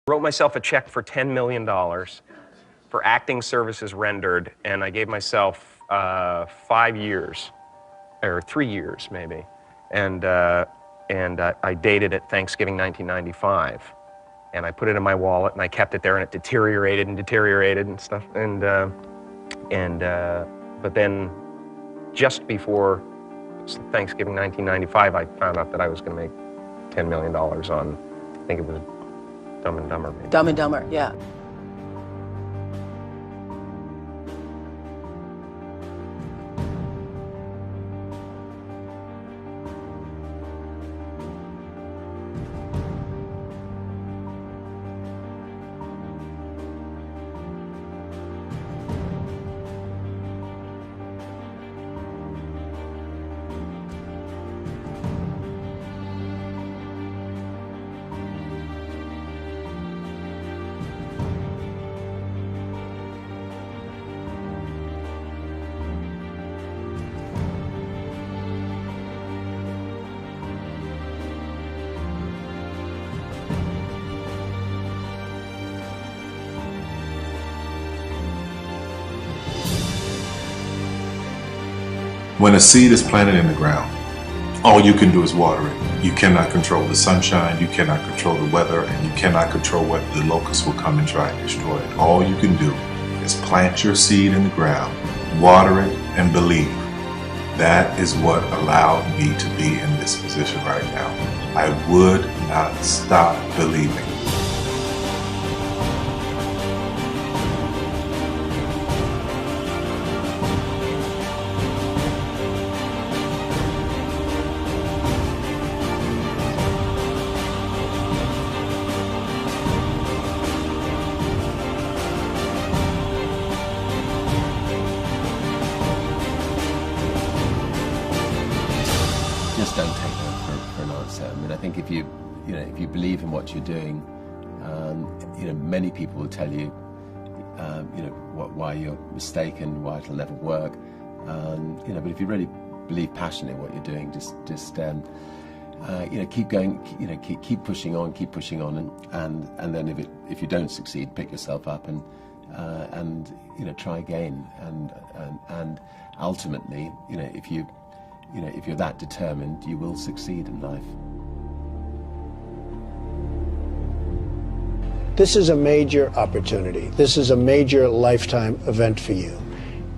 Wrote myself a check for $10 million for acting services rendered, and I gave myself 5 years, or 3 years maybe, and I dated it Thanksgiving 1995, and I put it in my wallet, and I kept it there, and it deteriorated and stuff, but then just before Thanksgiving 1995, I found out that I was going to make $10 million on, I think it was Dumb and Dumber. Maybe. Dumb and Dumber, yeah. When a seed is planted in the ground, all you can do is water it. You cannot control the sunshine, you cannot control the weather, and you cannot control whether the locusts will come and try and destroy it. All you can do is plant your seed in the ground, water it, and believe. That is what allowed me to be in this position right now. I would not stop believing. Just don't take that for an answer. I mean, I think if you believe in what you're doing, many people will tell you, why you're mistaken, why it'll never work. But if you really believe passionately in what you're doing, just keep going, keep pushing on, and then if you don't succeed, pick yourself up and try again, and ultimately, if you're that determined, you will succeed in life. This is a major opportunity. This is a major lifetime event for you.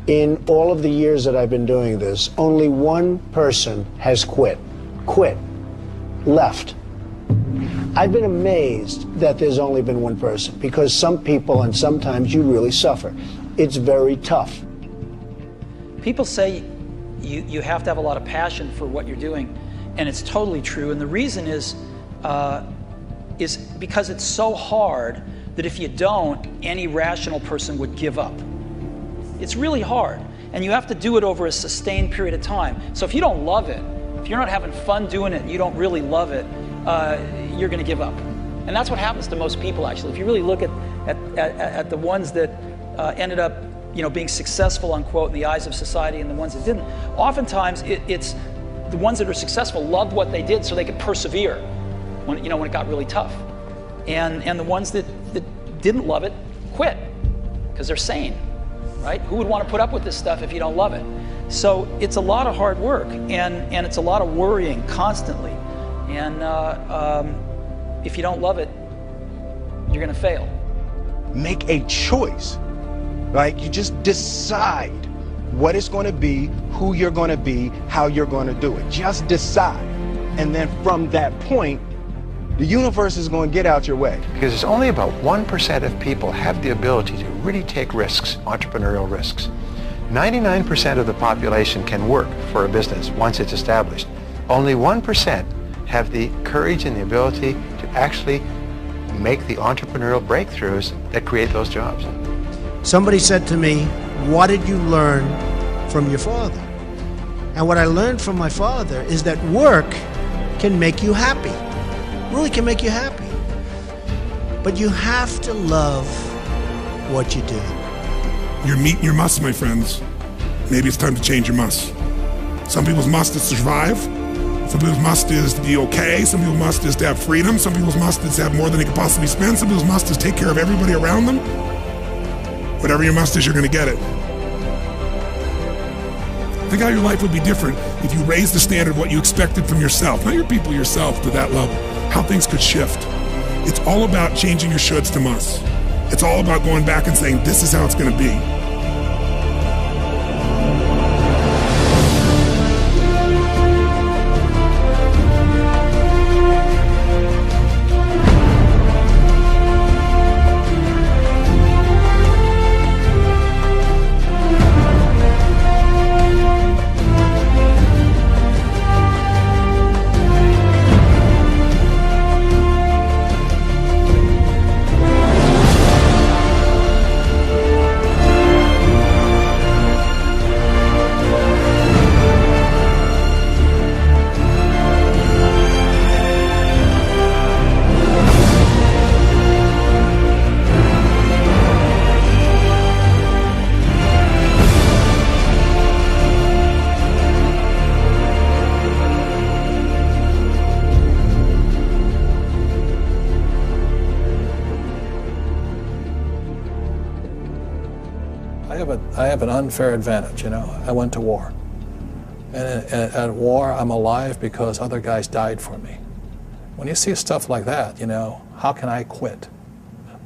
In all of the years that I've been doing this, only one person has quit, left. I've been amazed that there's only been one person, because some people, and sometimes you really suffer. It's very tough. People say you have to have a lot of passion for what you're doing, and it's totally true. And the reason is because it's so hard that if you don't, any rational person would give up. It's really hard, and you have to do it over a sustained period of time. So if you don't love it, if you're not having fun doing it, and you don't really love it, you're going to give up. And that's what happens to most people, actually. If you really look at the ones that ended up being successful, unquote, in the eyes of society, and the ones that didn't, oftentimes it's the ones that are successful loved what they did so they could persevere when it got really tough. And the ones that didn't love it quit because they're sane, right? Who would want to put up with this stuff if you don't love it? So it's a lot of hard work, and it's a lot of worrying constantly. And if you don't love it, you're going to fail. Make a choice. Like, you just decide what it's going to be, who you're going to be, how you're going to do it. Just decide. And then from that point, the universe is going to get out your way. Because it's only about 1% of people have the ability to really take risks, entrepreneurial risks. 99% of the population can work for a business once it's established. Only 1% have the courage and the ability to actually make the entrepreneurial breakthroughs that create those jobs. Somebody said to me, what did you learn from your father? And what I learned from my father is that work can make you happy. Really can make you happy. But you have to love what you do. You're meeting your must, my friends. Maybe it's time to change your must. Some people's must is to survive. Some people's must is to be okay. Some people's must is to have freedom. Some people's must is to have more than they could possibly spend. Some people's must is take care of everybody around them. Whatever your must is, you're going to get it. Think how your life would be different if you raised the standard of what you expected from yourself, not your people, yourself, to that level. How things could shift. It's all about changing your shoulds to musts. It's all about going back and saying, this is how it's going to be. I have an unfair advantage, you know. I went to war. And at war, I'm alive because other guys died for me. When you see stuff like that, you know, how can I quit?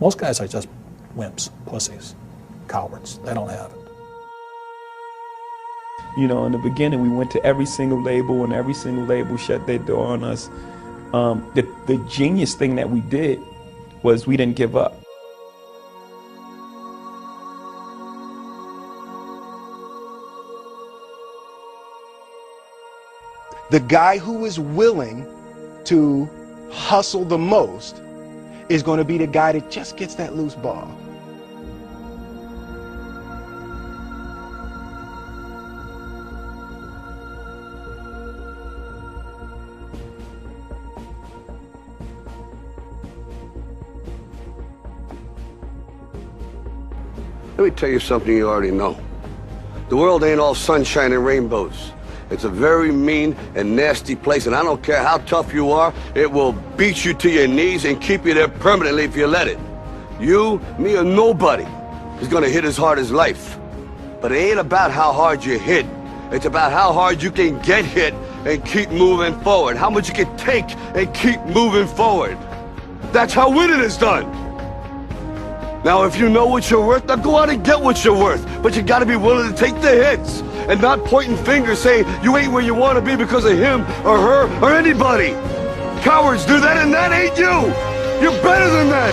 Most guys are just wimps, pussies, cowards. They don't have it. You know, in the beginning, we went to every single label, and every single label shut their door on us. The genius thing that we did was we didn't give up. The guy who is willing to hustle the most is going to be the guy that just gets that loose ball. Let me tell you something you already know. The world ain't all sunshine and rainbows. It's a very mean and nasty place, and I don't care how tough you are, it will beat you to your knees and keep you there permanently if you let it. You, me, or nobody is gonna hit as hard as life. But it ain't about how hard you hit. It's about how hard you can get hit and keep moving forward. How much you can take and keep moving forward. That's how winning is done. Now, if you know what you're worth, now go out and get what you're worth. But you gotta be willing to take the hits and not pointing fingers saying you ain't where you want to be because of him or her or anybody. Cowards do that, and that ain't you. You're better than that.